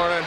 morning.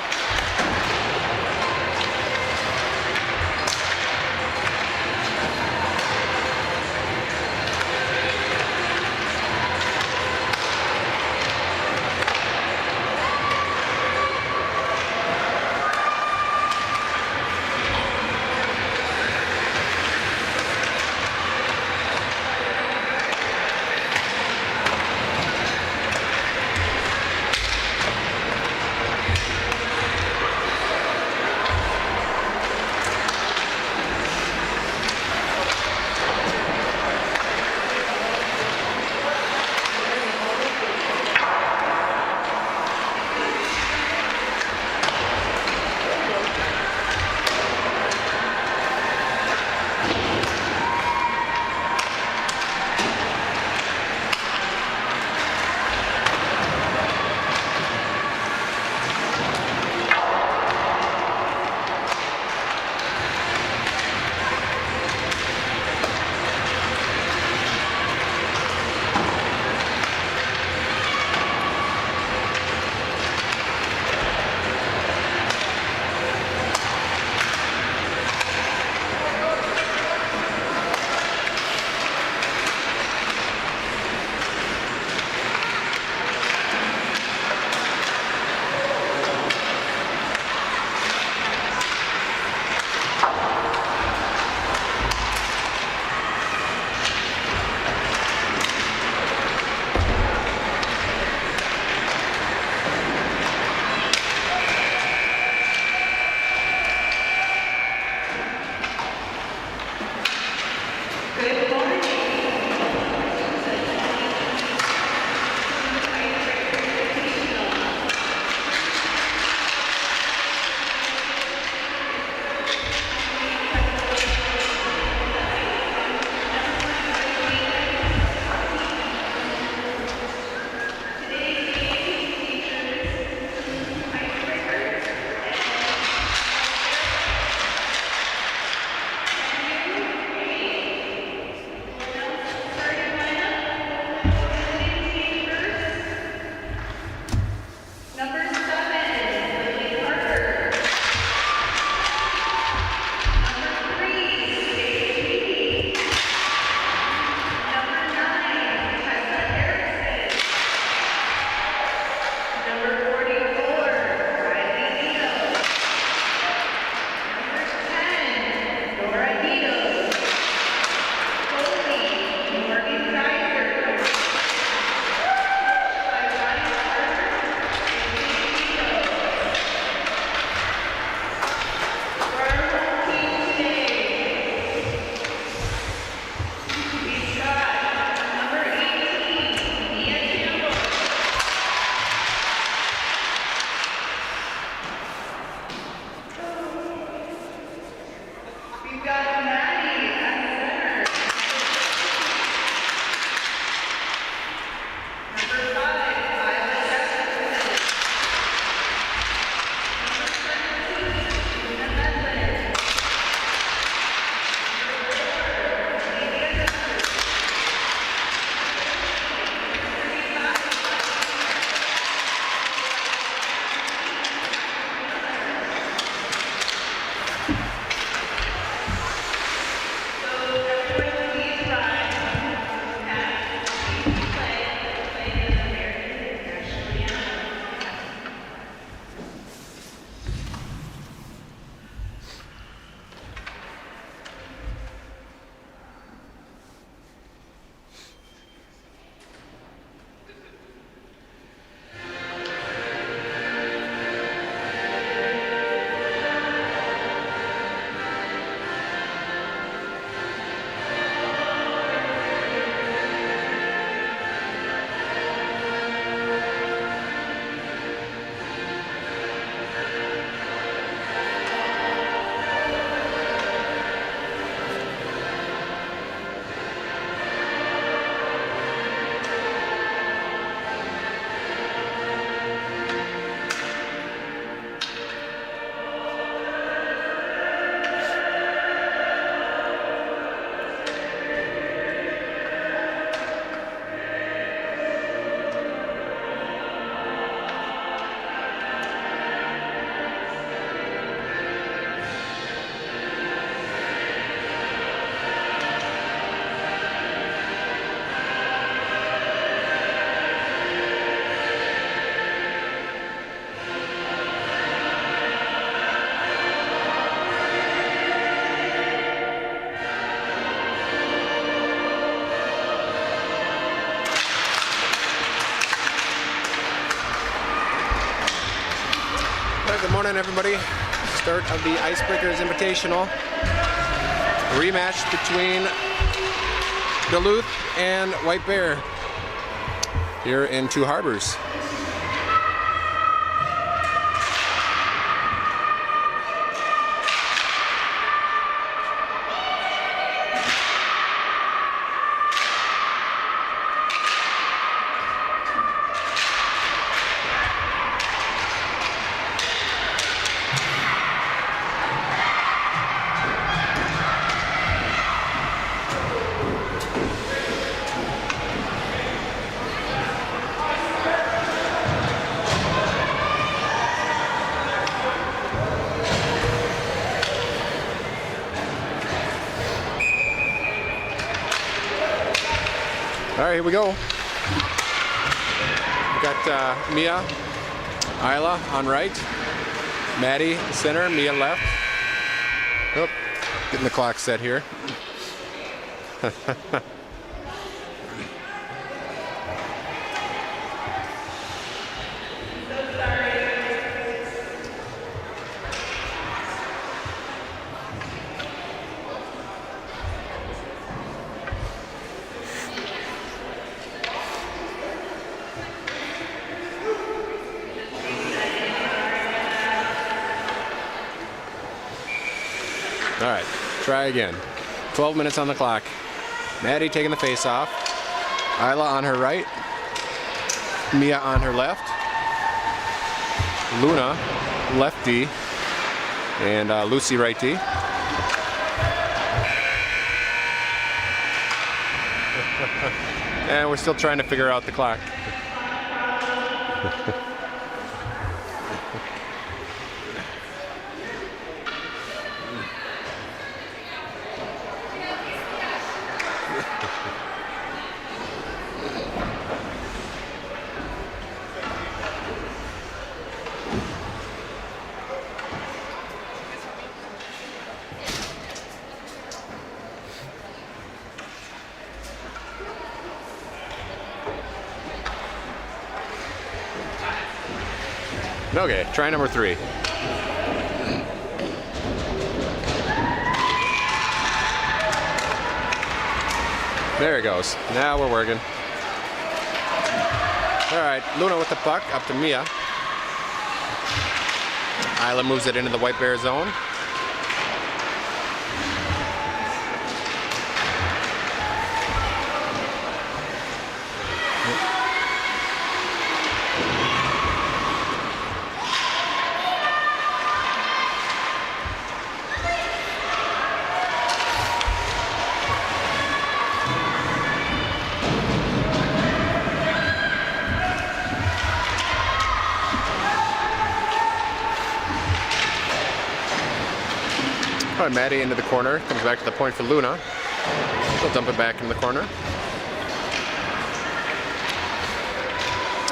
Right, good morning, everybody. Start of the Icebreakers Invitational. Rematch between Duluth and White Bear here in Two Harbors. All right, here we go. We got Mia, Isla on right, Maddie center, Mia left. Oh, getting the clock set here. All right, try again. 12 minutes on the clock. Maddie taking the face off. Isla on her right. Mia on her left. Luna, lefty. And Lucy, righty. And we're still trying to figure out the clock. Okay, try number 3. There it goes. Now we're working. All right, Luna with the puck up to Mia. Isla moves it into the White Bear zone. All right, Maddie into the corner, comes back to the point for Luna. She'll dump it back in the corner.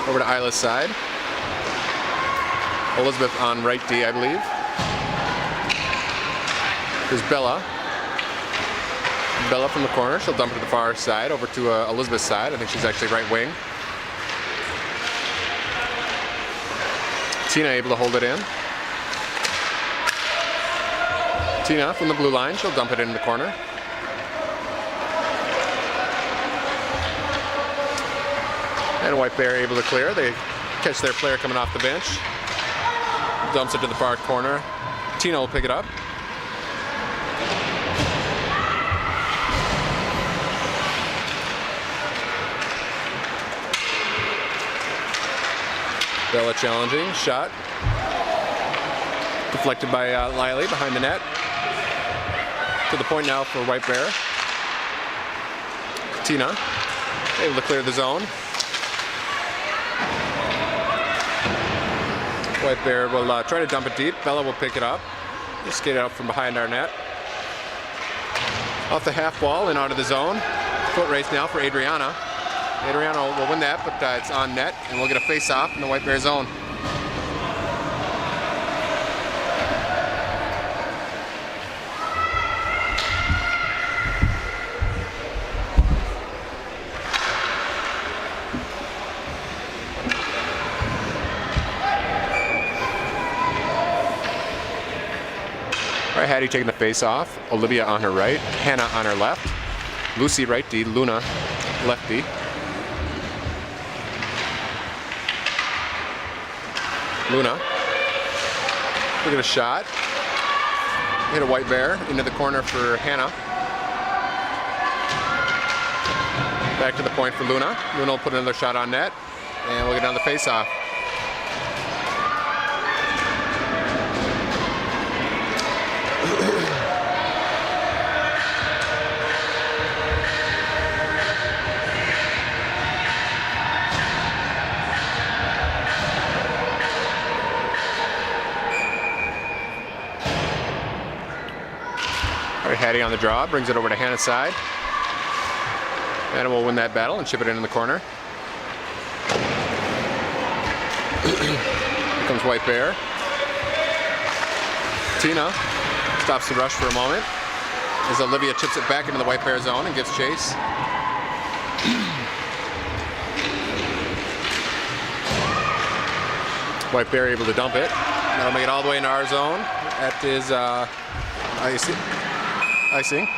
Over to Isla's side. Elizabeth on right D, I believe. There's Bella. Bella from the corner, she'll dump it to the far side, over to Elizabeth's side. I think she's actually right wing. Tina able to hold it in. Tina from the blue line, she'll dump it in the corner. And White Bear able to clear. They catch their player coming off the bench. Dumps it to the far corner. Tina will pick it up. Bella challenging, shot. Deflected by Liley behind the net. To the point now for White Bear. Tina able to clear the zone. White Bear will try to dump it deep. Bella will pick it up. Just skate out from behind our net. Off the half wall and out of the zone. Foot race now for Adriana. Adriana will win that, but it's on net, and we'll get a face-off in the White Bear zone. All right, Hattie taking the face off. Olivia on her right, Hannah on her left. Lucy right D, Luna left D. Luna. Look at a shot. Hit a white bear into the corner for Hannah. Back to the point for Luna. Luna will put another shot on net, and we'll get down the face-off. All right, Hattie on the draw, brings it over to Hannah's side. Hannah will win that battle and chip it in the corner. Here comes White Bear. Tina stops the rush for a moment as Olivia chips it back into the White Bear zone and gives chase. White Bear able to dump it. That'll make it all the way into our zone. That is icing.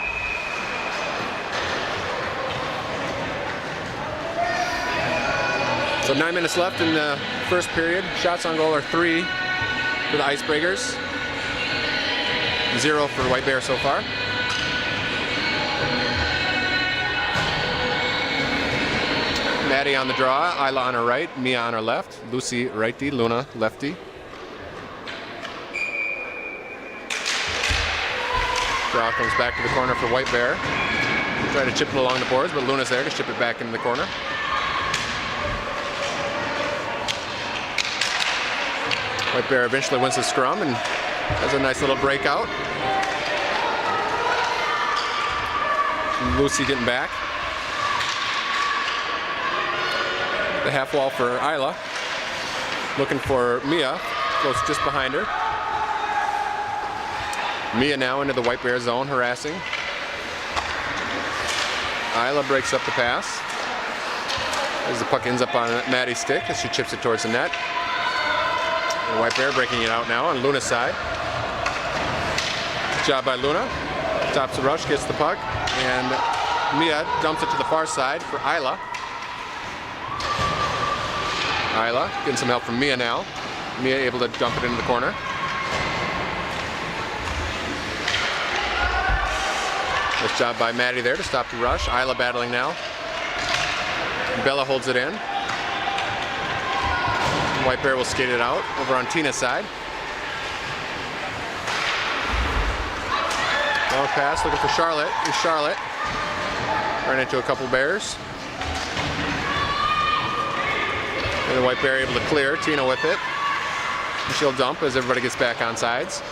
So 9 minutes left in the first period. Shots on goal are 3 for the Icebreakers. 0 for White Bear so far. Maddie on the draw, Isla on her right, Mia on her left, Lucy righty, Luna lefty. Draw comes back to the corner for White Bear. Try to chip it along the boards, but Luna's there to chip it back into the corner. White Bear eventually wins the scrum and has a nice little breakout. Lucy getting back. The half wall for Isla. Looking for Mia, close just behind her. Mia now into the White Bear zone, harassing. Isla breaks up the pass. As the puck ends up on Maddie's stick as she chips it towards the net. And White Bear breaking it out now on Luna's side. Good job by Luna. Stops the rush, gets the puck, and Mia dumps it to the far side for Isla. Isla getting some help from Mia now. Mia able to dump it into the corner. Nice job by Maddie there to stop the rush. Isla battling now. Bella holds it in. White Bear will skate it out over on Tina's side. Long pass looking for Charlotte. Here's Charlotte. Ran into a couple Bears. And the White Bear able to clear. Tina with it. And she'll dump as everybody gets back on sides.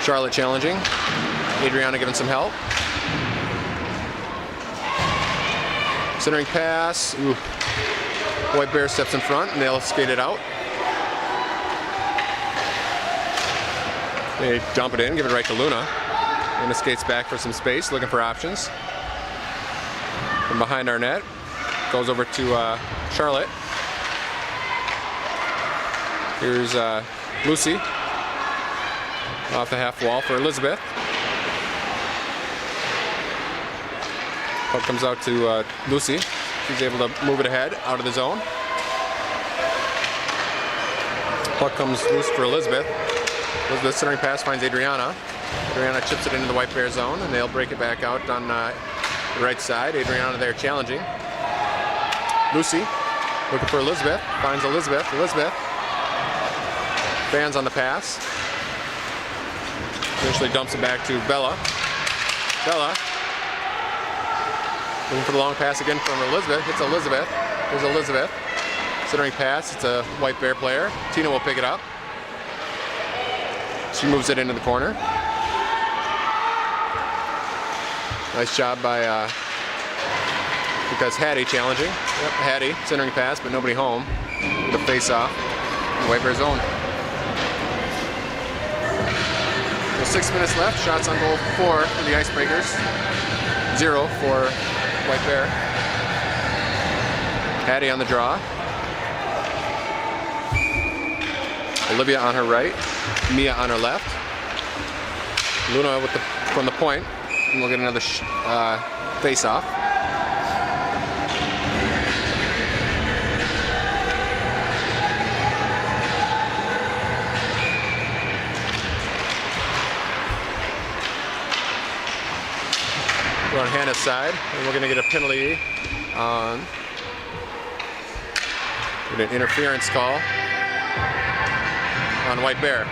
Charlotte challenging. Adriana giving some help. Centering pass. Ooh. White Bear steps in front and they'll skate it out. They dump it in, give it right to Luna. Luna skates back for some space, looking for options. From behind our net, goes over to Charlotte. Here's Lucy. Off the half wall for Elizabeth. Puck comes out to Lucy. She's able to move it ahead, out of the zone. Puck comes loose for Elizabeth. Elizabeth centering pass finds Adriana. Adriana chips it into the White Bear zone, and they'll break it back out on the right side. Adriana there challenging. Lucy looking for Elizabeth. Finds Elizabeth. Elizabeth. Fans on the pass. Eventually dumps it back to Bella. Bella. Looking for the long pass again from Elizabeth. Hits Elizabeth. There's Elizabeth. Centering pass. It's a White Bear player. Tina will pick it up. She moves it into the corner. Nice job by, because Hattie challenging. Yep, Hattie centering pass, but nobody home. The face off. White Bear zone. So 6 minutes left. Shots on goal 4 for the Icebreakers. 0 for White Bear. Hattie on the draw. Olivia on her right, Mia on her left. Luna with from the point, and we'll get another face-off. We're on Hannah's side, and we're going to get a penalty on an interference call on White Bear.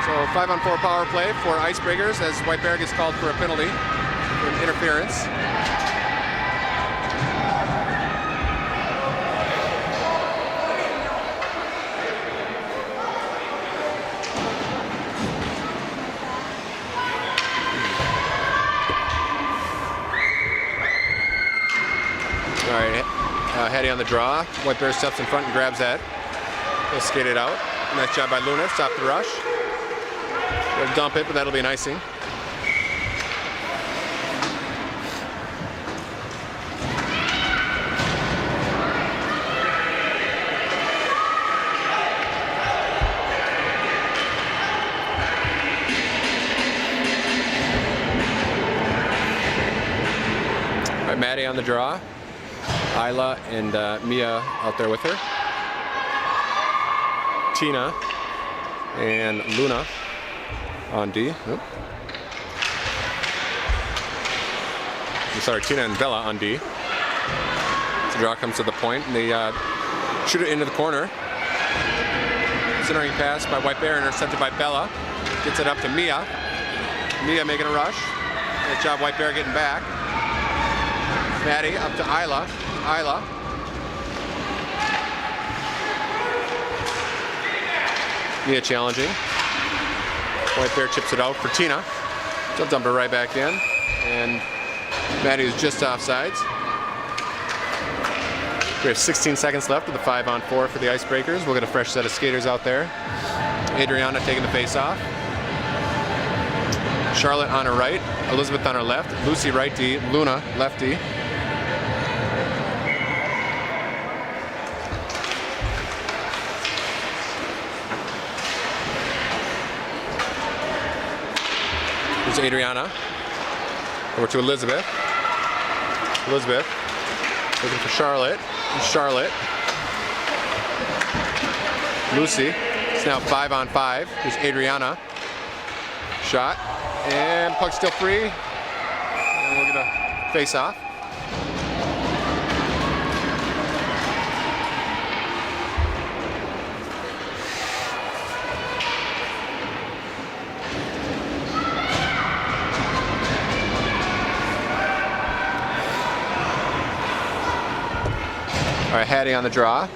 So 5-on-4 power play for Icebreakers as White Bear gets called for a penalty for an interference. All right, Hattie on the draw. White Bear steps in front and grabs that. He'll skate it out. Nice job by Luna. Stop the rush. We'll dump it, but that'll be an icing. All right, Maddie on the draw. Isla and Mia out there with her. Tina and Luna on D. Nope. I'm sorry, Tina and Bella on D. The draw comes to the point, and they shoot it into the corner. Centering pass by White Bear, intercepted by Bella. Gets it up to Mia. Mia making a rush. Nice job, White Bear getting back. Maddie up to Isla. Isla. Mia challenging. White Bear chips it out for Tina. She'll dump it right back in. And Maddie is just offsides. We have 16 seconds left with the 5-on-4 for the Icebreakers. We'll get a fresh set of skaters out there. Adriana taking the face off. Charlotte on her right. Elizabeth on her left. Lucy right D. Luna left D. Here's Adriana. Over to Elizabeth. Elizabeth looking for Charlotte. And Charlotte. Lucy. It's now 5-on-5. Here's Adriana. Shot. And puck still free. And we're gonna face off. All right, Hattie on the draw.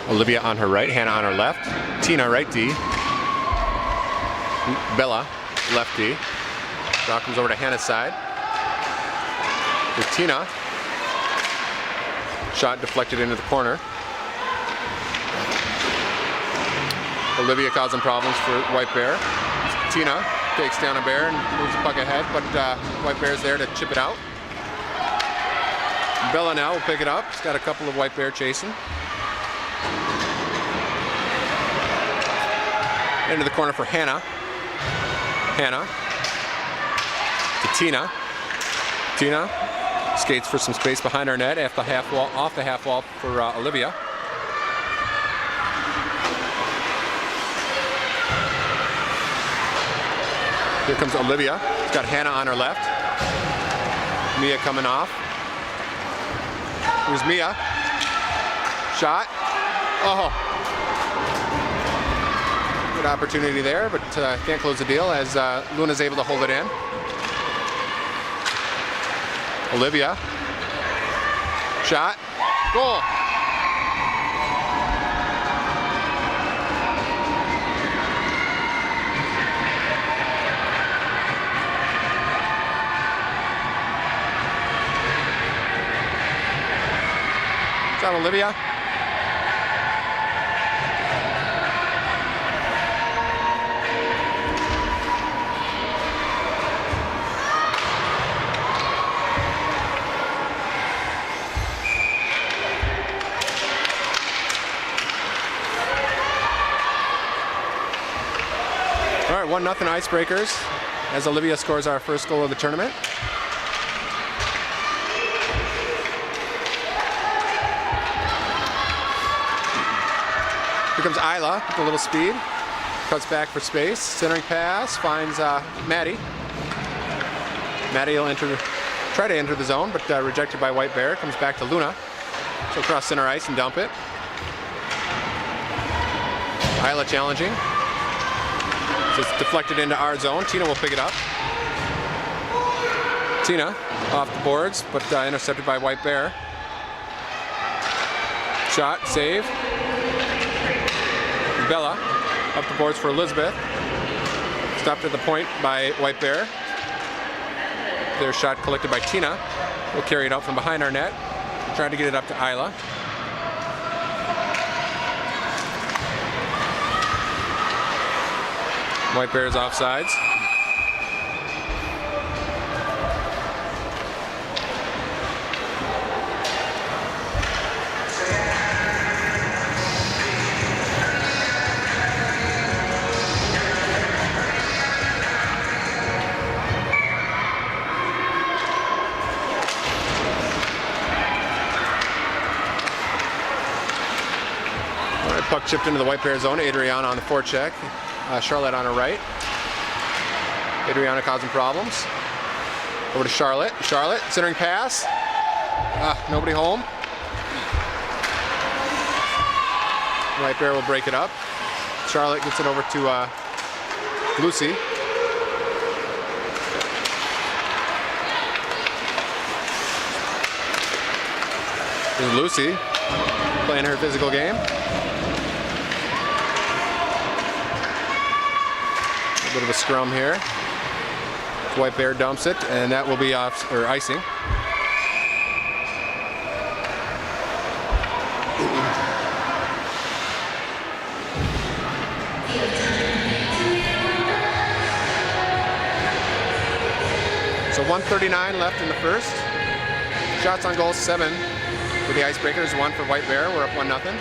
Olivia on her right, Hannah on her left. Tina right D. Bella left D. Draw comes over to Hannah's side. With Tina. Shot deflected into the corner. Olivia causing problems for White Bear. Tina takes down a Bear and moves the puck ahead, but White Bear's there to chip it out. Bella now will pick it up. She's got a couple of White Bear chasing. Into the corner for Hannah. Hannah to Tina. Tina skates for some space behind our net off the half wall for Olivia. Here comes Olivia. She's got Hannah on her left. Mia coming off. Here's Mia. Shot. Oh. Good opportunity there, but can't close the deal as Luna's able to hold it in. Olivia. Shot. Goal. Good job, Olivia. All right, 1-0 Icebreakers as Olivia scores our first goal of the tournament. Here comes Isla with a little speed. Cuts back for space. Centering pass finds Maddie. Maddie will try to enter the zone, but rejected by White Bear. Comes back to Luna. She'll cross center ice and dump it. Isla challenging. So it's deflected into our zone. Tina will pick it up. Tina off the boards, but intercepted by White Bear. Shot, save. Bella up the boards for Elizabeth. Stopped at the point by White Bear. Their shot collected by Tina. We'll carry it out from behind our net. Trying to get it up to Isla. White Bear's offsides. Puck chipped into the White Bear zone. Adriana on the forecheck. Charlotte on her right. Adriana causing problems. Over to Charlotte. Charlotte, centering pass. Nobody home. White Bear will break it up. Charlotte gets it over to Lucy. There's Lucy playing her physical game. Bit of a scrum here. White Bear dumps it, and that will be off or icing. So 1:39 left in the first. Shots on goal 7 for the Icebreakers, 1 for White Bear. We're up 1-0.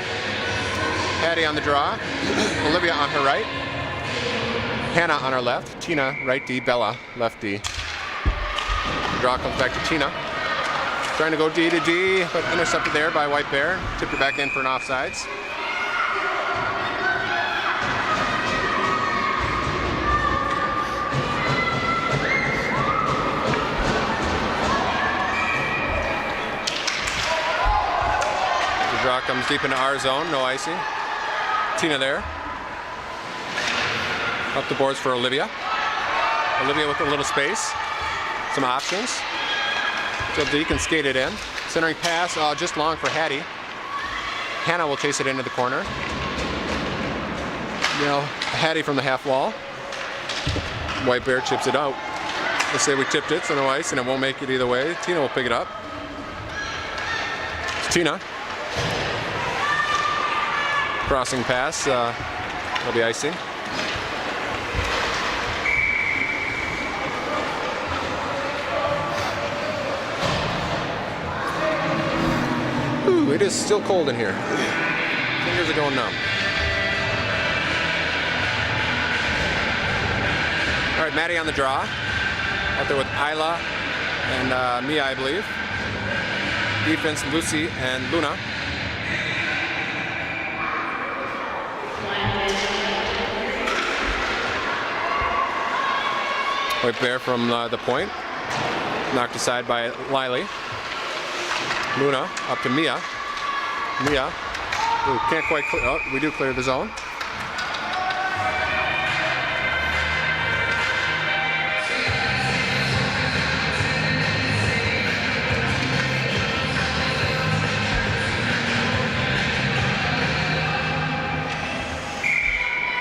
Patty on the draw. Olivia on her right. Hannah on our left, Tina right D, Bella left D. Draw comes back to Tina. Trying to go D to D, but intercepted there by White Bear. Tipped it back in for an offsides. The draw comes deep into our zone, no icing. Tina there. Up the boards for Olivia. Olivia with a little space. Some options. So D can skate it in. Centering pass, just long for Hattie. Hannah will chase it into the corner. Hattie from the half wall. White Bear chips it out. They say we tipped it, so no ice, and it won't make it either way. Tina will pick it up. It's Tina. Crossing pass. Will be icing. It is still cold in here. Fingers are going numb. All right, Maddie on the draw. Out there with Isla and Mia, I believe. Defense, Lucy and Luna. White Bear from the point. Knocked aside by Liley. Luna up to Mia. Mia, can't quite clear. Oh, we do clear the zone.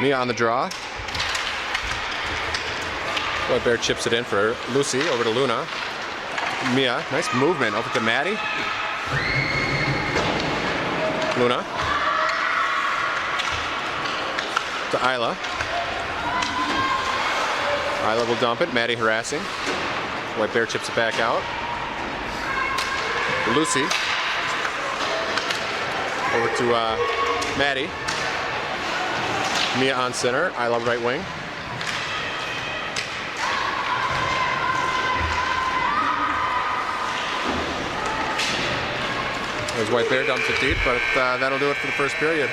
Mia on the draw. White Bear chips it in for Lucy, over to Luna. Mia, nice movement over to Maddie. Luna. To Isla. Isla will dump it. Maddie harassing. White Bear chips it back out. Lucy. Over to Maddie. Mia on center. Isla right wing. There's White Bear dumps it deep, but that'll do it for the first period.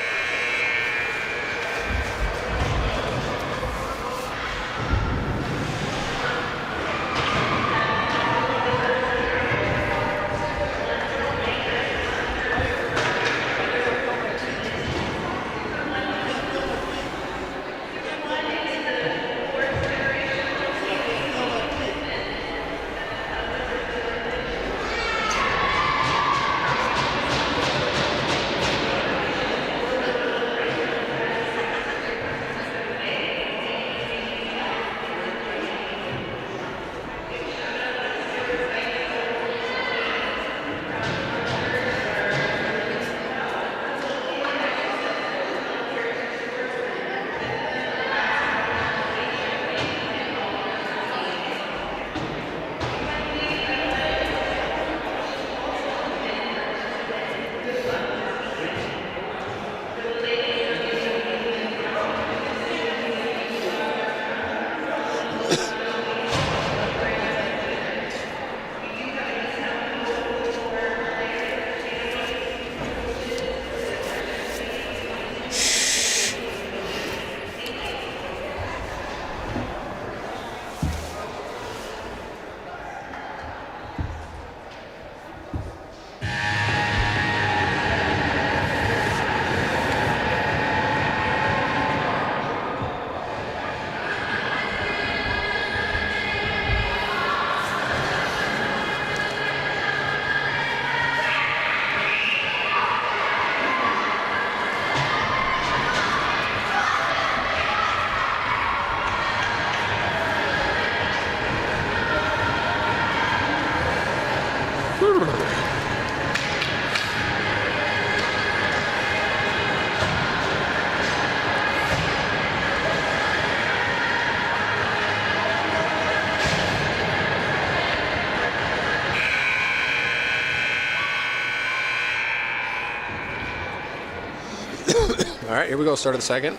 All right, here we go. Start of the second.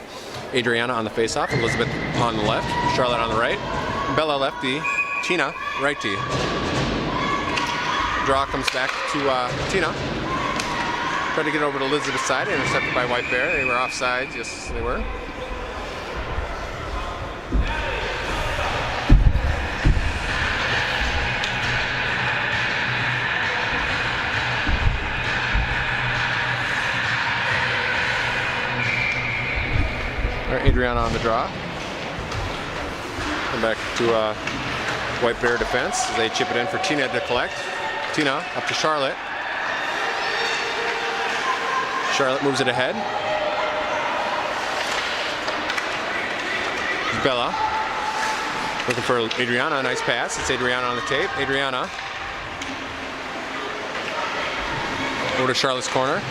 Adriana on the faceoff. Elizabeth on the left. Charlotte on the right. Bella lefty. Tina righty. Draw comes back to Tina. Tried to get over to Elizabeth's side. Intercepted by White Bear. They were offside. Yes, they were. Adriana on the draw. Come back to White Bear defense as they chip it in for Tina to collect. Tina up to Charlotte. Charlotte moves it ahead. Bella looking for Adriana. Nice pass. It's Adriana on the tape. Adriana over to Charlotte's corner.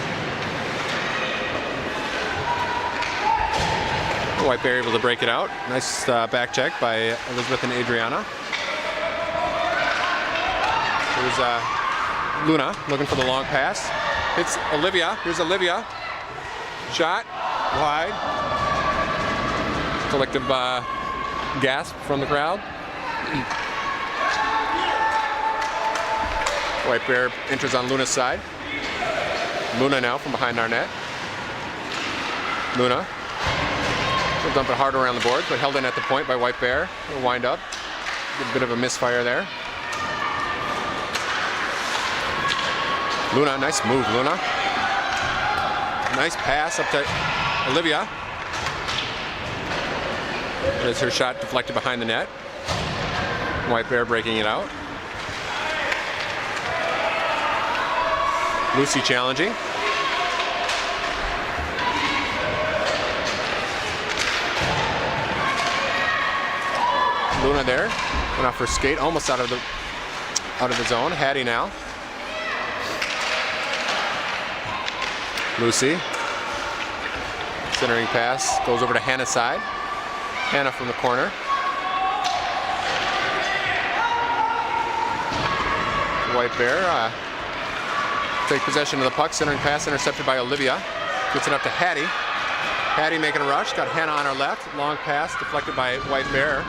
White Bear able to break it out. Nice back check by Elizabeth and Adriana. Here's Luna looking for the long pass. It's Olivia. Here's Olivia. Shot wide. Collective gasp from the crowd. White Bear enters on Luna's side. Luna now from behind our net. Luna. We'll dump it hard around the boards, but held in at the point by White Bear. It'll wind up. A bit of a misfire there. Luna, nice move, Luna. Nice pass up to Olivia. There's her shot deflected behind the net. White Bear breaking it out. Lucy challenging. Luna there, went off her skate, almost out of the zone. Hattie now. Lucy, centering pass, goes over to Hannah's side. Hannah from the corner. White Bear take possession of the puck, centering pass intercepted by Olivia. Gets it up to Hattie. Hattie making a rush, got Hannah on her left. Long pass deflected by White Bear.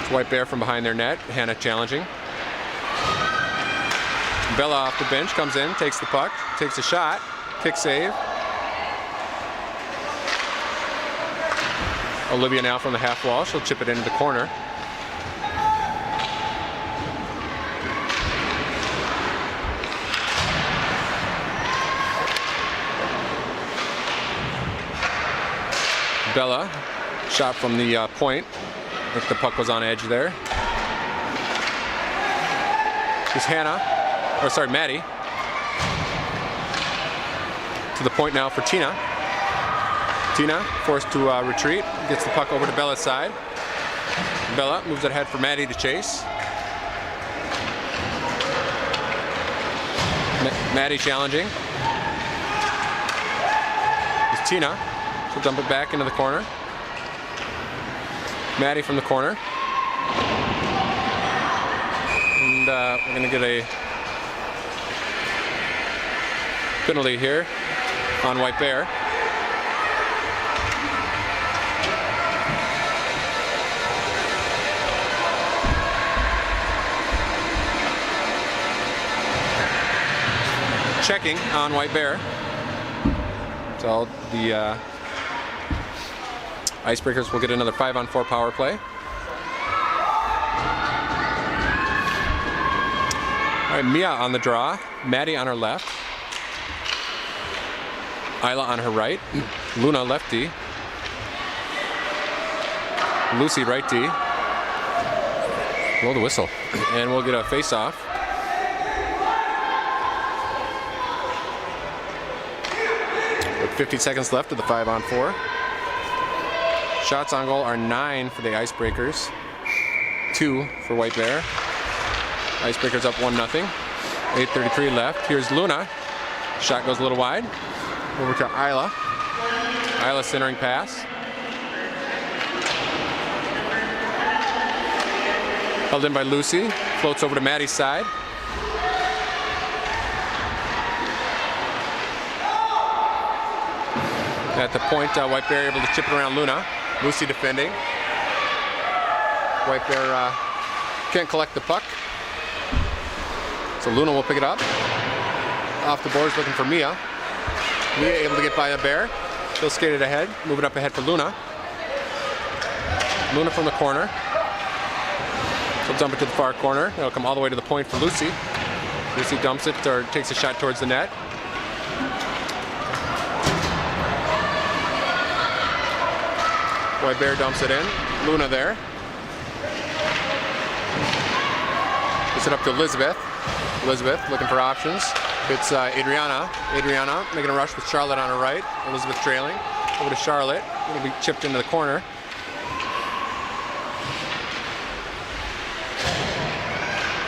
White Bear from behind their net. Hannah challenging. Bella off the bench, comes in, takes the puck, takes a shot, kick save. Olivia now from the half wall, she'll chip it into the corner. Bella, shot from the point. I think the puck was on edge there. Here's Maddie. To the point now for Tina. Tina forced to retreat, gets the puck over to Bella's side. Bella moves it ahead for Maddie to chase. Maddie challenging. It's Tina. She'll dump it back into the corner. Maddie from the corner. And we're going to get a penalty here on White Bear. Checking on White Bear. So the Icebreakers will get another 5-on-4 power play. All right, Mia on the draw, Maddie on her left, Isla on her right, Luna left D, Lucy right D. Blow the whistle, and we'll get a face-off. With 50 seconds left of the 5-on-4. Shots on goal are 9 for the Icebreakers, 2 for White Bear. Icebreakers up 1-0. 8:33 left. Here's Luna. Shot goes a little wide. Over to Isla. Isla centering pass. Held in by Lucy. Floats over to Maddie's side. At the point, White Bear able to chip it around Luna. Lucy defending. White Bear can't collect the puck. So Luna will pick it up. Off the boards looking for Mia. Mia able to get by a Bear. She'll skate it ahead. Move it up ahead for Luna. Luna from the corner. She'll dump it to the far corner. It'll come all the way to the point for Lucy. Lucy dumps it or takes a shot towards the net. White Bear dumps it in. Luna there. Gets it up to Elizabeth. Elizabeth looking for options. It's Adriana. Adriana making a rush with Charlotte on her right. Elizabeth trailing. Over to Charlotte. It'll be chipped into the corner.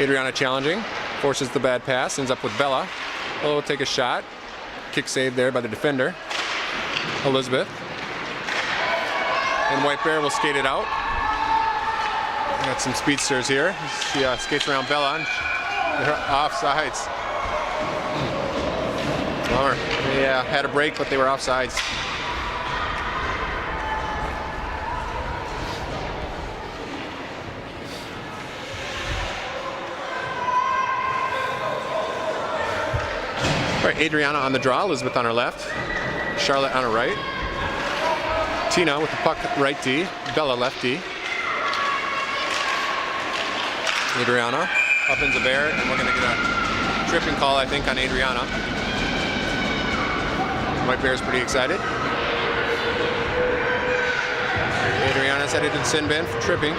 Adriana challenging. Forces the bad pass. Ends up with Bella. Bella will take a shot. Kick saved there by the defender. Elizabeth. And White Bear will skate it out. Got some speedsters here. She skates around Bella and they're offsides. Bummer. They had a break, but they were offsides. All right, Adriana on the draw, Elizabeth on her left, Charlotte on her right. Tina with the puck right D, Bella left D. Adriana up into Bear, and we're going to get a tripping call, I think, on Adriana. White Bear's pretty excited. Adriana's headed to the sin bin for tripping.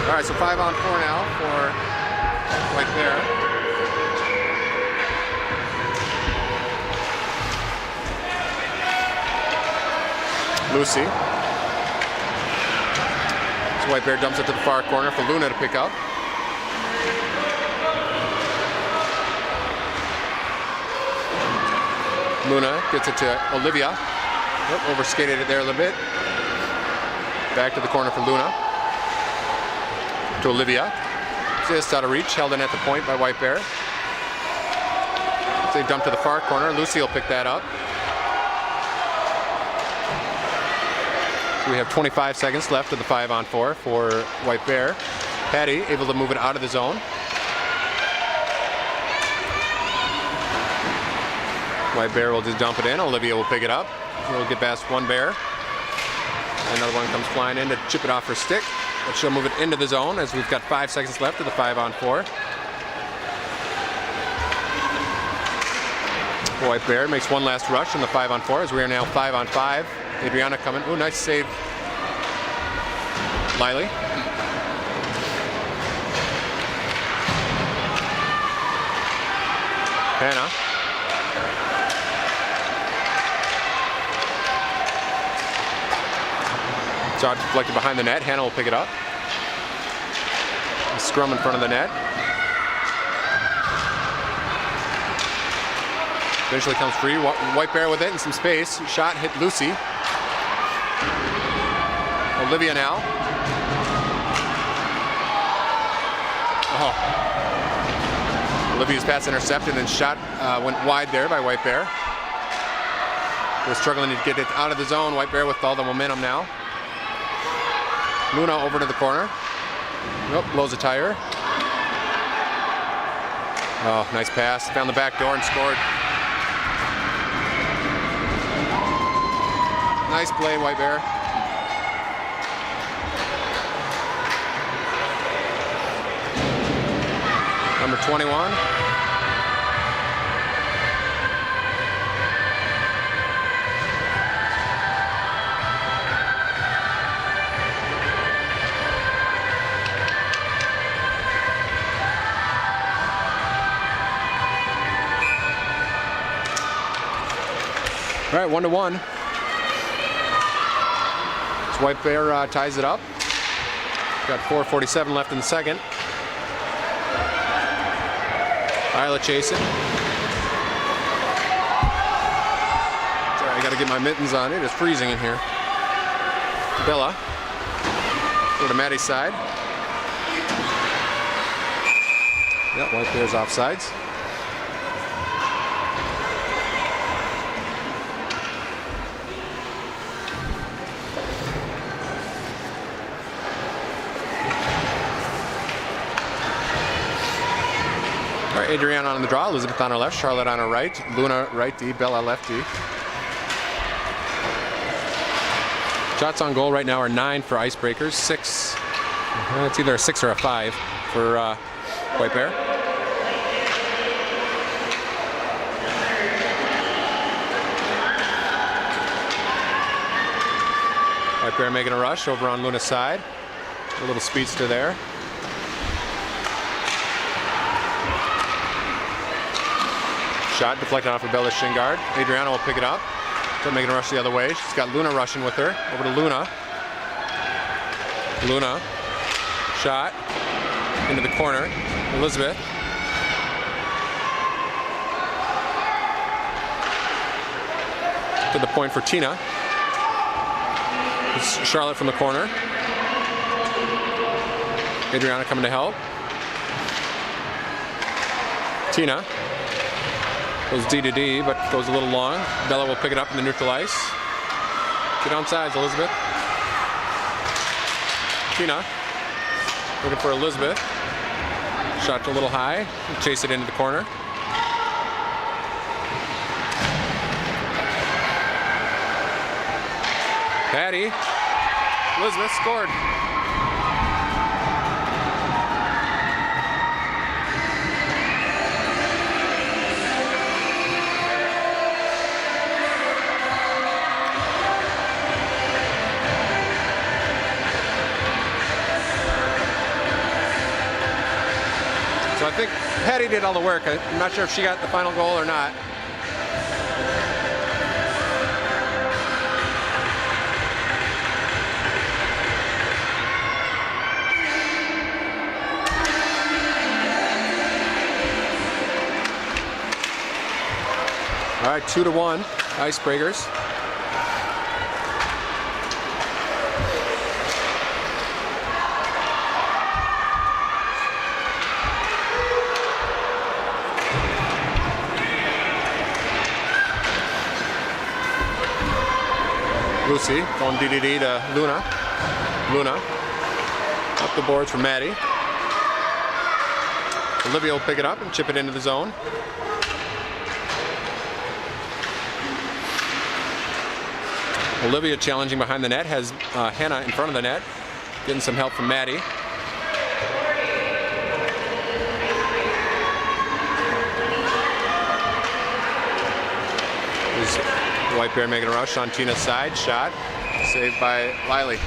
All right, so 5-on-4 now for White Bear. Lucy. So White Bear dumps it to the far corner for Luna to pick up. Luna gets it to Olivia. Oh, overskated it there a little bit. Back to the corner for Luna. To Olivia. Just out of reach, held in at the point by White Bear. So they dump to the far corner. Lucy will pick that up. So we have 25 seconds left of the 5-on-4 for White Bear. Patty able to move it out of the zone. White Bear will just dump it in. Olivia will pick it up. We'll get past one bear. Another one comes flying in to chip it off her stick. But she'll move it into the zone as we've got 5 seconds left of the 5-on-4. White Bear makes one last rush in the 5-on-4 as we are now 5-on-5. Adriana coming. Oh, nice save. Liley. Hannah. Shot deflected behind the net. Hannah will pick it up. A scrum in front of the net. Eventually comes free. White Bear with it in some space. Shot hit Lucy. Olivia now. Oh. Olivia's pass intercepted and shot went wide there by White Bear. They're struggling to get it out of the zone. White Bear with all the momentum now. Luna over to the corner. Nope, blows a tire. Oh, nice pass. Found the back door and scored. Nice play, White Bear. Number 21. All right, 1-1. So White Bear ties it up. Got 4:47 left in the second. Isla chasing. Sorry, I got to get my mittens on. It is freezing in here. Bella. Go to Maddie's side. Yep, White Bear's offsides. Adriana on the draw, Elizabeth on her left, Charlotte on her right, Luna right D, Bella left D. Shots on goal right now are 9 for Icebreakers, 6. It's either a 6 or a 5 for White Bear. White Bear making a rush over on Luna's side. A little speedster there. Shot deflected off of Bella's shin guard. Adriana will pick it up. Still making a rush the other way. She's got Luna rushing with her. Over to Luna. Luna. Shot. Into the corner. Elizabeth. To the point for Tina. It's Charlotte from the corner. Adriana coming to help. Tina. Goes D to D, but goes a little long. Bella will pick it up in the neutral ice. Get on sides, Elizabeth. Tina. Looking for Elizabeth. Shot a little high. Chase it into the corner. Patty. Elizabeth scored. So I think Patty did all the work. I'm not sure if she got the final goal or not. All right, 2-1, Icebreakers. Loose Lucy going DDD to Luna. Luna up the boards for Maddie. Olivia will pick it up and chip it into the zone. Olivia challenging behind the net, has Hannah in front of the net, getting some help from Maddie. There's White Bear making a rush on Tina's side, shot, saved by Liley.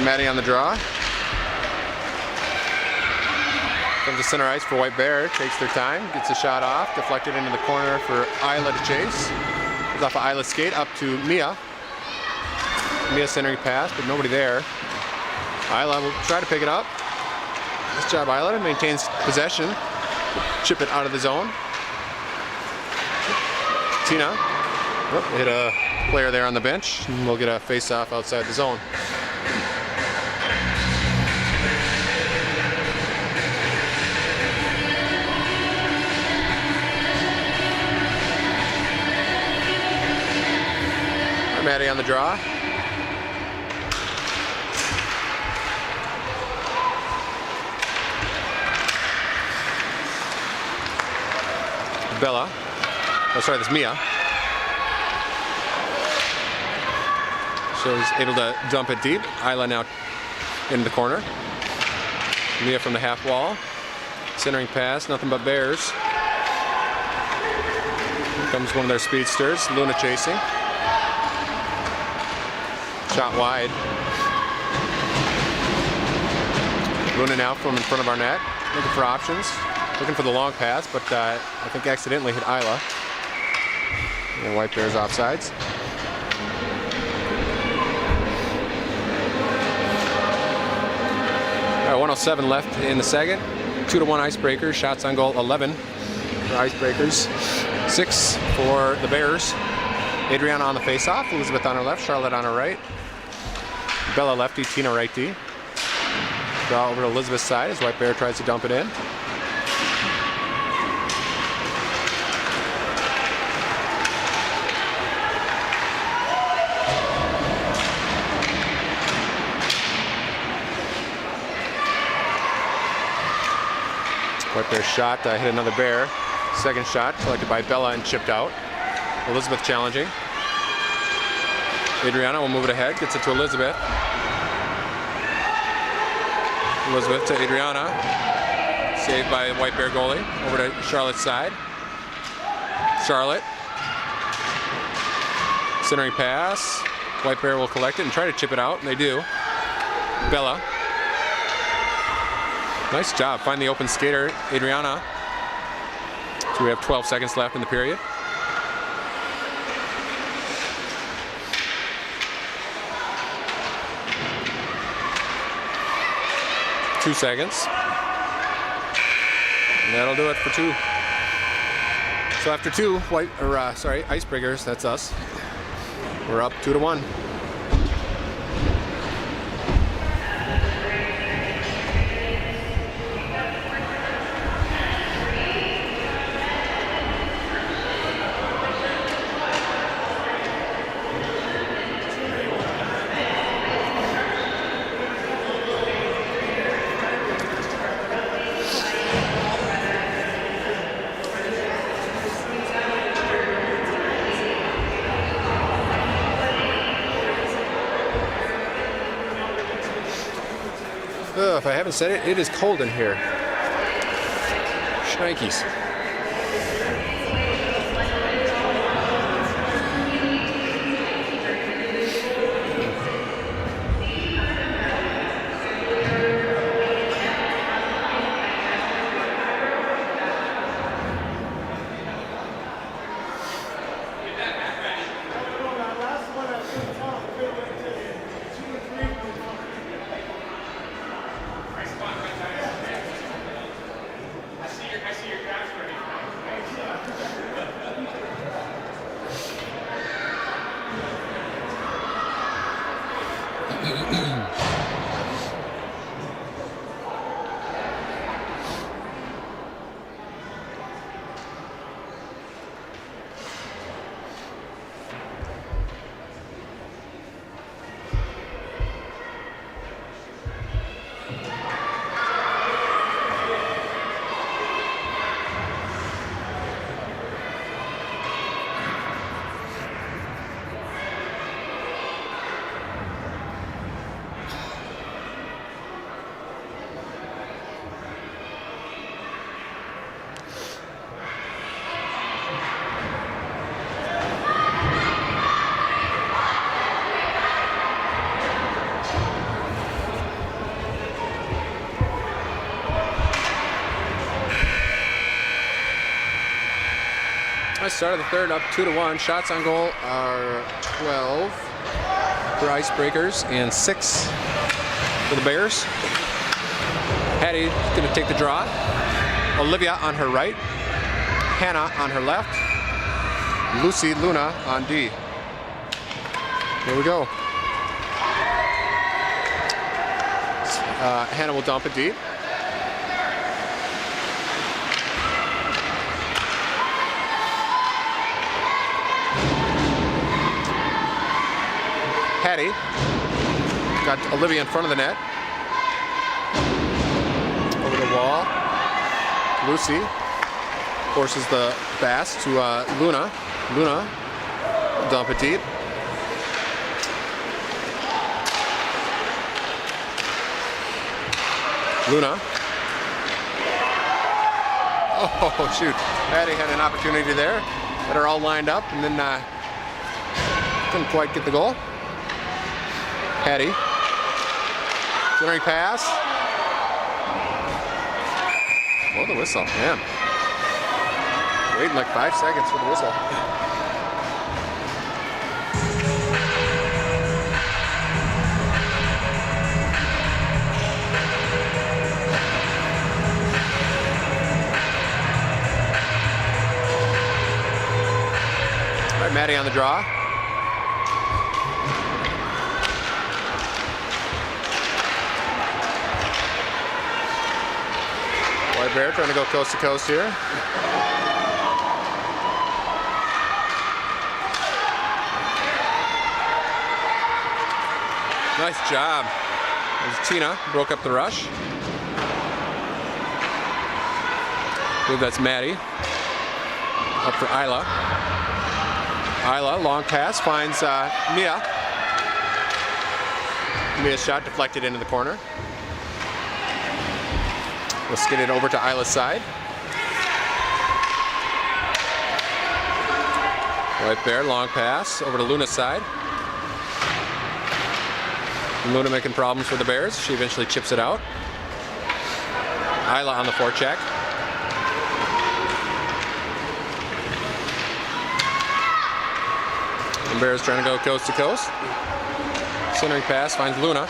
Maddie on the draw. Comes to center ice for White Bear. Takes their time. Gets a shot off. Deflected into the corner for Isla to chase. Goes off of Isla's skate up to Mia. Mia centering pass, but nobody there. Isla will try to pick it up. Nice job, Isla. Maintains possession. Chip it out of the zone. Tina. Oh, hit a player there on the bench. And we'll get a face-off outside the zone. Maddie on the draw. Bella. Oh, sorry, that's Mia. She's able to dump it deep. Isla now in the corner. Mia from the half wall. Centering pass, nothing but Bears. Here comes one of their speedsters, Luna chasing. Shot wide. Luna now from in front of our net, looking for options, looking for the long pass, but I think accidentally hit Isla. And White Bears offsides. All right, 1:07 left in the second. 2-1 Icebreakers. Shots on goal 11 for Icebreakers. 6 for the Bears. Adriana on the face-off. Elizabeth on her left. Charlotte on her right. Bella lefty, Tina righty. Draw over to Elizabeth's side as White Bear tries to dump it in. White Bear shot, hit another Bear. Second shot collected by Bella and chipped out. Elizabeth challenging. Adriana will move it ahead, gets it to Elizabeth. Elizabeth to Adriana. Saved by White Bear goalie. Over to Charlotte's side. Charlotte. Centering pass. White Bear will collect it and try to chip it out, and they do. Bella. Nice job. Find the open skater, Adriana. So we have 12 seconds left in the period. Two seconds. And that'll do it for two. So after two, Icebreakers, that's us. We're up 2-1. If I haven't said it, it is cold in here. Shnikes. I see your graph. Start of the third, up 2-1. Shots on goal are 12 for Icebreakers and 6 for the Bears. Hattie is going to take the draw. Olivia on her right. Hannah on her left. Lucy, Luna on D. Here we go. Hannah will dump it deep. Hattie got Olivia in front of the net. Over the wall. Lucy forces the pass to Luna. Luna dump it deep. Luna. Oh shoot! Hattie had an opportunity there. Had her all lined up and then couldn't quite get the goal. Hattie. Centering pass. Oh, the whistle, man. Waiting like 5 seconds for the whistle. All right, Maddie on the draw. White Bear trying to go coast to coast here. Nice job. There's Tina, broke up the rush. I believe that's Maddie. Up for Isla. Isla, long pass, finds Mia. Mia's shot deflected into the corner. We'll skid it over to Isla's side. White Bear, long pass over to Luna's side. Luna making problems for the Bears. She eventually chips it out. Isla on the forecheck. The Bears trying to go coast to coast. Centering pass finds Luna.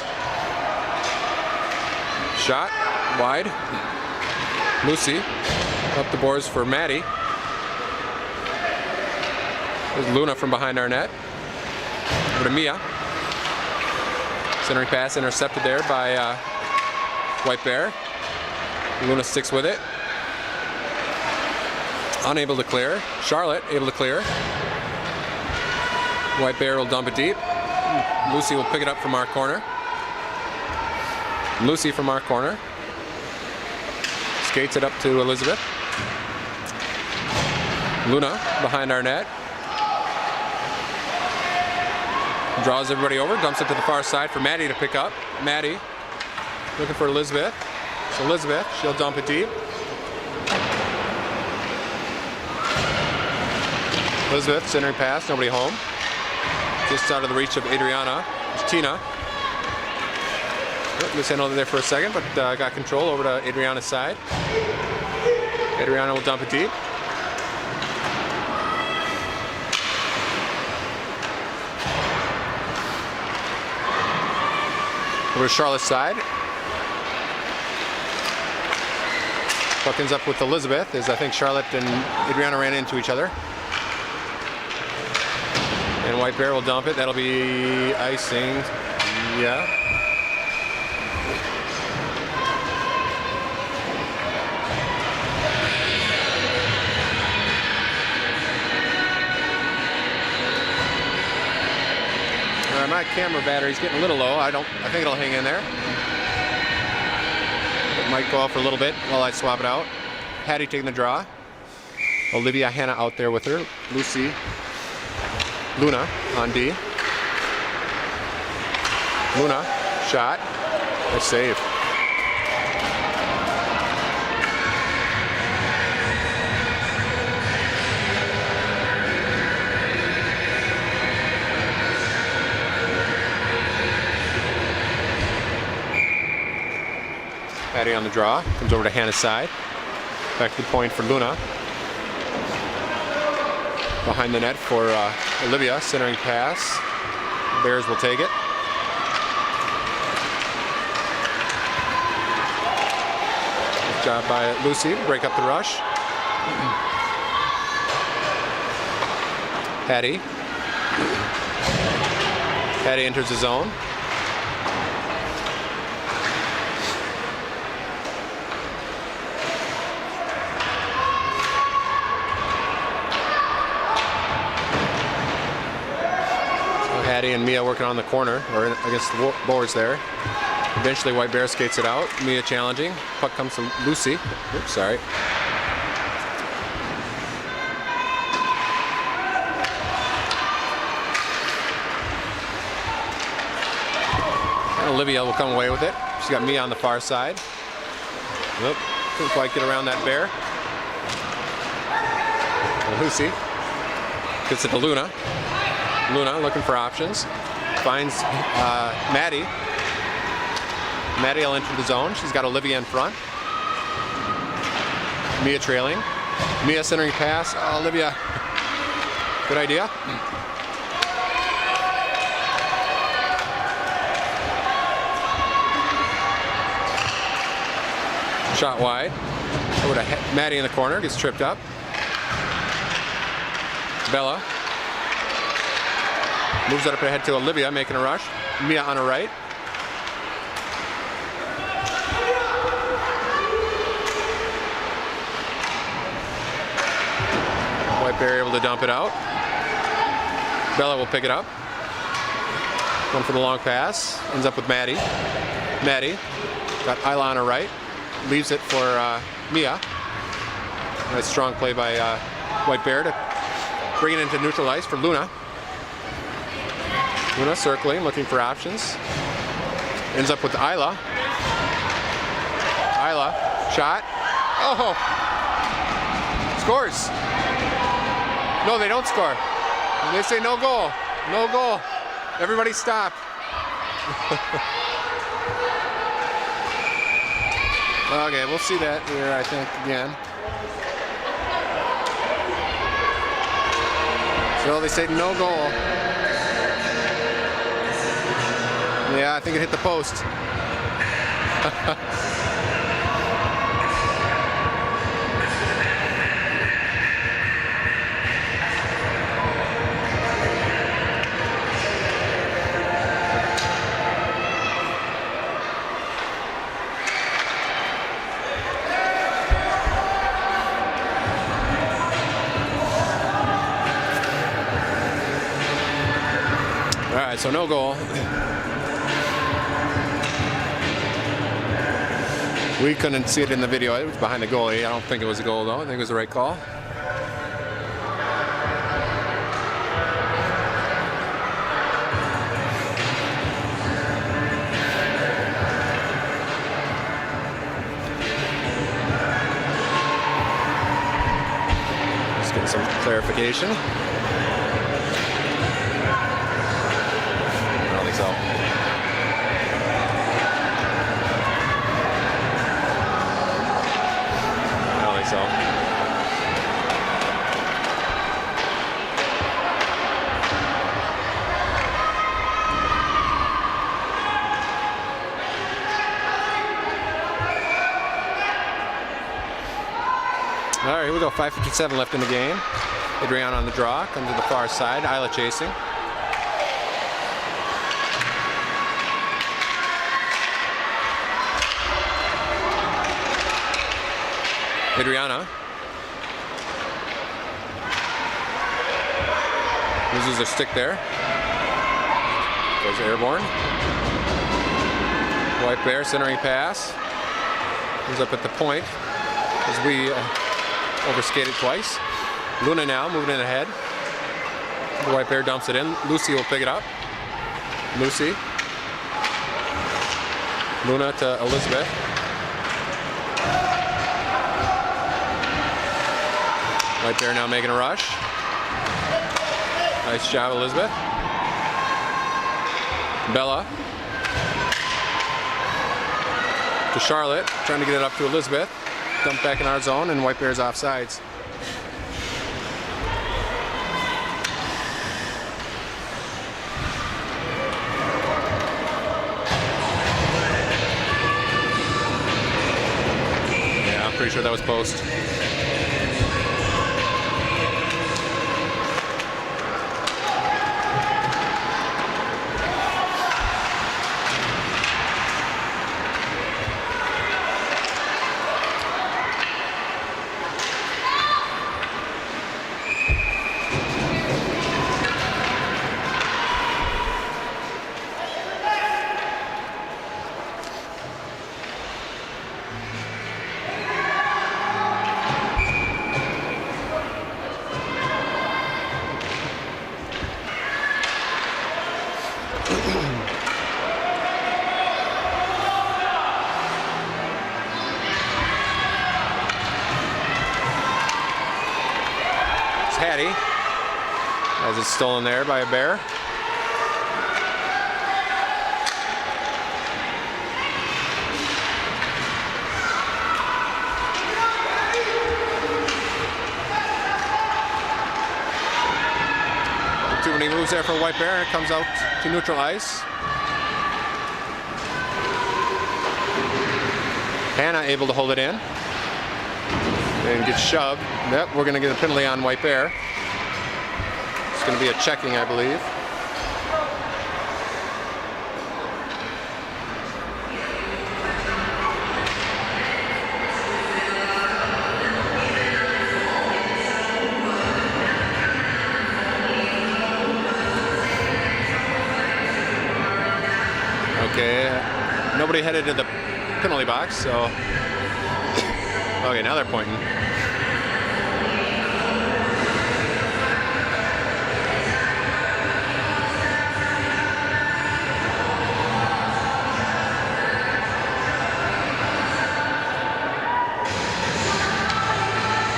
Shot wide. Lucy up the boards for Maddie. There's Luna from behind our net. Over to Mia. Centering pass intercepted there by White Bear. Luna sticks with it. Unable to clear. Charlotte able to clear. White Bear will dump it deep. Lucy will pick it up from our corner. Lucy from our corner. Skates it up to Elizabeth. Luna behind our net. Draws everybody over, dumps it to the far side for Maddie to pick up. Maddie looking for Elizabeth. So Elizabeth, she'll dump it deep. Elizabeth centering pass, nobody home. Just out of the reach of Adriana. It's Tina. Mishandled it there for a second, but got control over to Adriana's side. Adriana will dump it deep. Over to Charlotte's side. Puck ends up with Elizabeth, as I think Charlotte and Adriana ran into each other. And White Bear will dump it. That'll be icing. Yeah. My camera battery's getting a little low. I think it'll hang in there. It might go off for a little bit while I swap it out. Hattie taking the draw. Olivia Hannah out there with her. Lucy. Luna on D. Luna, shot. Nice save. Patty on the draw, comes over to Hannah's side. Back to the point for Luna. Behind the net for Olivia, centering pass. Bears will take it. Good job by Lucy to break up the rush. Hattie. Hattie enters the zone. Hattie and Mia working on the corner, or against the boards there. Eventually White Bear skates it out. Mia challenging. Puck comes to Lucy. Oops, sorry. And Olivia will come away with it. She's got Mia on the far side. Nope, couldn't quite get around that bear. And Lucy gets it to Luna. Luna looking for options. Finds Maddie. Maddie will enter the zone. She's got Olivia in front. Mia trailing. Mia centering pass. Oh, Olivia. Good idea. Shot wide. Over to Maddie in the corner. Gets tripped up. Bella. Moves it up ahead to Olivia, making a rush. Mia on her right. White Bear able to dump it out. Bella will pick it up. Going for the long pass. Ends up with Maddie. Maddie got Isla on her right. Leaves it for Mia. Nice strong play by White Bear to bring it into neutral ice for Luna. Luna circling, looking for options. Ends up with Isla. Isla, shot. Oh! Scores. No, they don't score. They say no goal. No goal. Everybody stop. Okay, we'll see that here, I think, again. So they say no goal. Yeah, I think it hit the post. All right, so no goal. We couldn't see it in the video. It was behind the goalie. I don't think it was a goal, though. I think it was the right call. Just get some clarification. I don't think so. So. All right, here we go. 5:57 left in the game. Adriana on the draw, comes to the far side. Isla chasing. Adriana loses her stick there. Goes airborne. White Bear centering pass. Comes up at the point as we overskated twice. Luna now moving in ahead. The White Bear dumps it in. Lucy will pick it up. Lucy. Luna to Elizabeth. White Bear now making a rush. Nice job, Elizabeth. Bella to Charlotte, trying to get it up to Elizabeth. Dumped back in our zone, and White Bear's offsides. Yeah, I'm pretty sure that was post. Hattie, as it's stolen there by a Bear. Too many moves there for White Bear, and it comes out to neutral ice. Hannah able to hold it in. And gets shoved. Yep, we're going to get a penalty on White Bear. It's going to be a checking, I believe. Okay, nobody headed to the penalty box, so. Okay, now they're pointing. A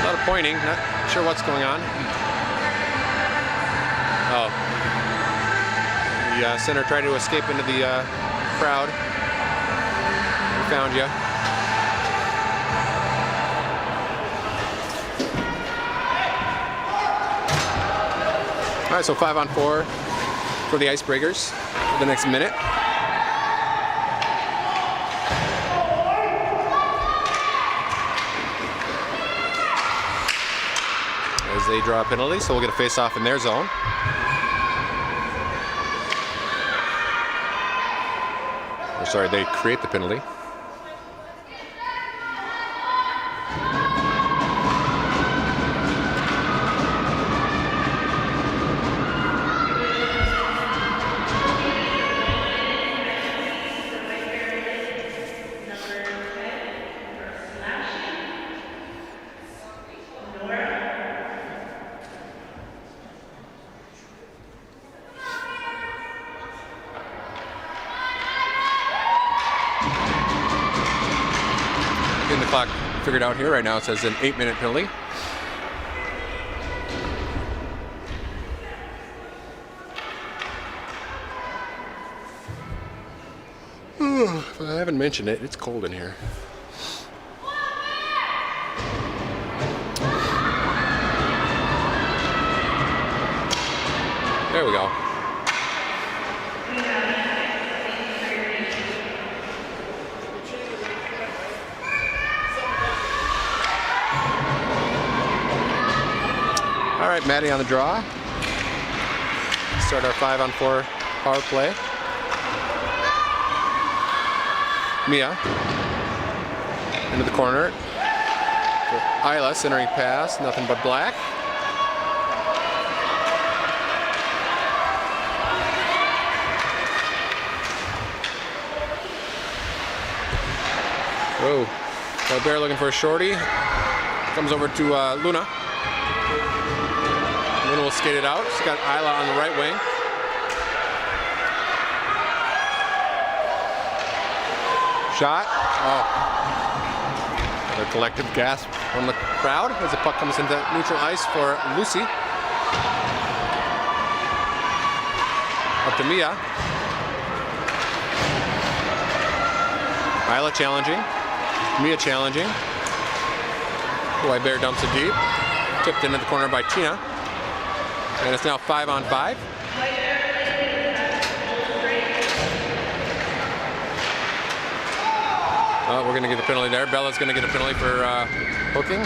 lot of pointing, not sure what's going on. Oh. The center tried to escape into the crowd. We found you. All right, so 5-on-4 for the Icebreakers for the next minute. As they draw a penalty, so we'll get a face-off in their zone. Or sorry, they create the penalty. The clock figured out here right now. It says an 8-minute penalty. If I haven't mentioned it, it's cold in here. There we go. All right, Maddie on the draw. Start our 5-on-4 power play. Mia into the corner. Isla, centering pass, nothing but black. Whoa, White Bear looking for a shorty. Comes over to Luna. Luna will skate it out. She's got Isla on the right wing. Shot. Oh. Another collective gasp from the crowd as the puck comes into neutral ice for Lucy. Up to Mia. Isla challenging. Mia challenging. White Bear dumps it deep. Tipped into the corner by Tina. And it's now 5-on-5. Oh, we're going to get a penalty there. Bella's going to get a penalty for hooking.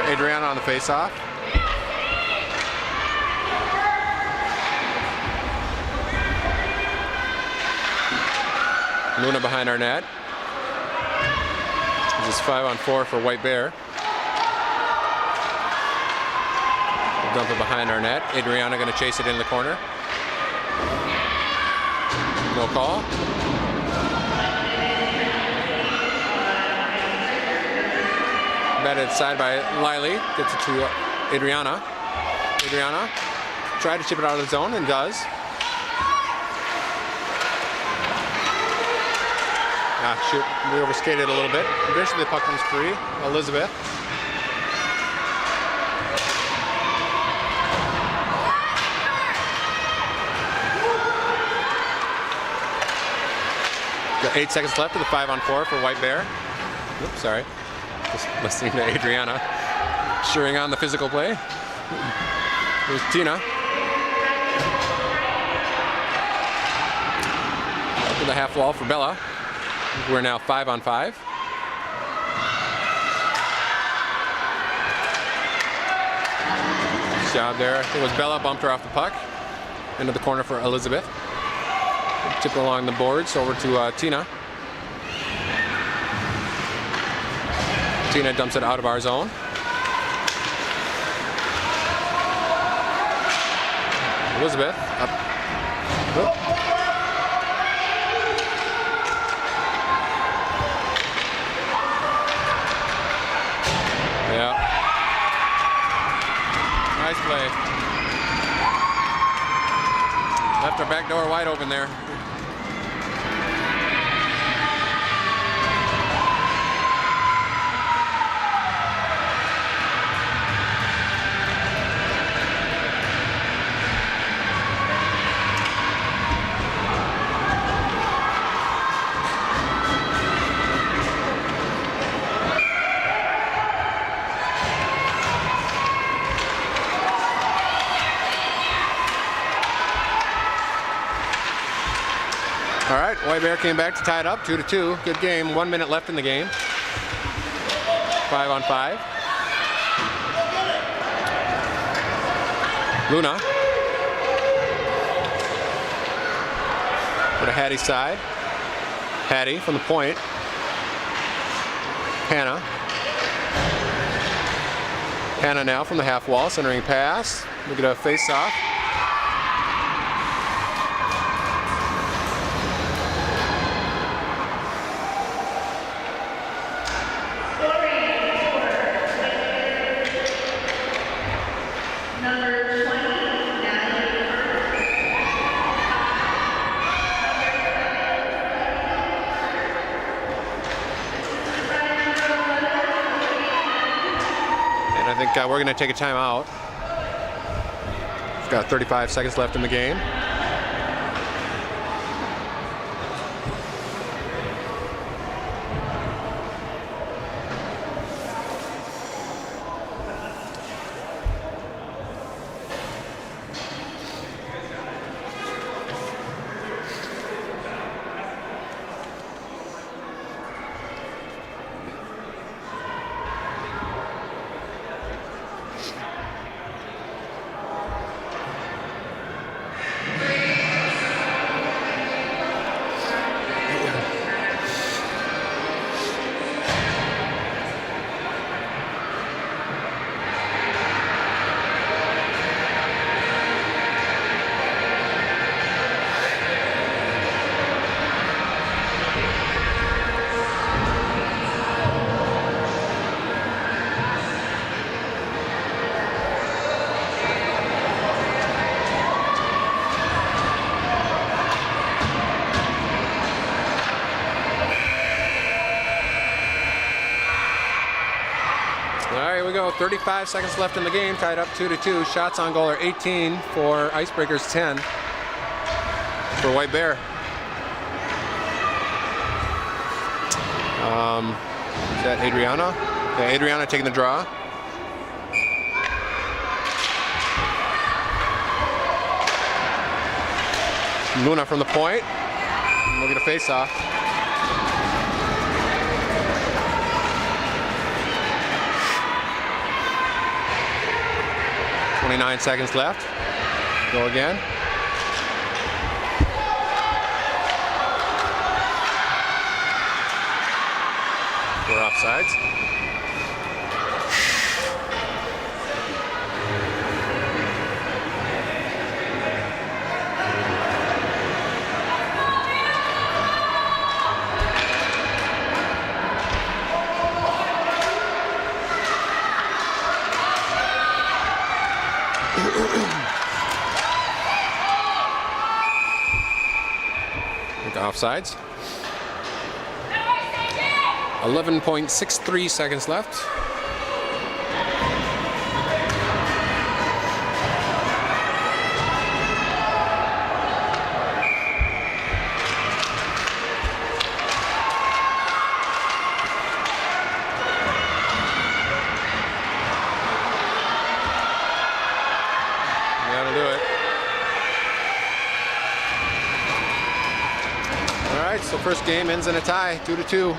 Adriana on the face-off. Luna behind our net. This is 5-on-4 for White Bear. We'll dump it behind our net. Adriana going to chase it in the corner. No call. Batted side by Liley, gets it to Adriana. Adriana tried to chip it out of the zone and does. Shoot, we overskated a little bit. Eventually the puck comes free. Elizabeth. Got 8 seconds left of the 5-on-4 for White Bear. Oops, sorry. Just listening to Adriana cheering on the physical play. Here's Tina. Up to the half wall for Bella. We're now 5-on-5. Nice job there. It was Bella bumped her off the puck. Into the corner for Elizabeth. Tip along the boards over to Tina. Tina dumps it out of our zone. Elizabeth up. Whoop. Yeah. Nice play. Left our back door wide open there. All right, White Bear came back to tie it up, 2-2. Good game, 1 minute left in the game. 5-on-5. Luna. Go to Hattie's side. Hattie from the point. Hannah. Hannah now from the half wall, centering pass. Look at a face-off. I think we're going to take a timeout. We've got 35 seconds left in the game. 35 seconds left in the game, tied up 2-2. Shots on goal are 18 for Icebreakers, 10 for White Bear. Is that Adriana? Yeah, Adriana taking the draw. Luna from the point. We'll get a face-off. .29 seconds left. Go again. We're offsides. Offsides. 11.63 seconds left. That'll do it. So first game ends in a tie, 2-2.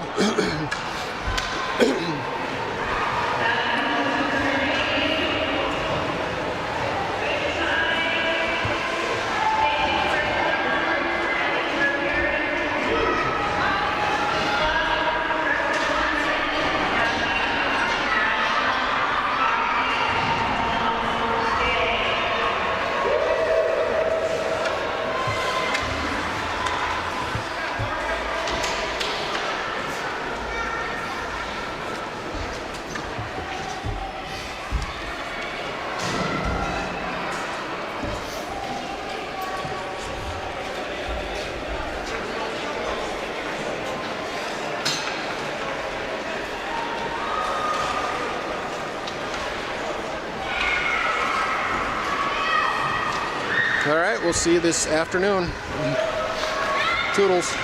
All right, we'll see you this afternoon. Toodles.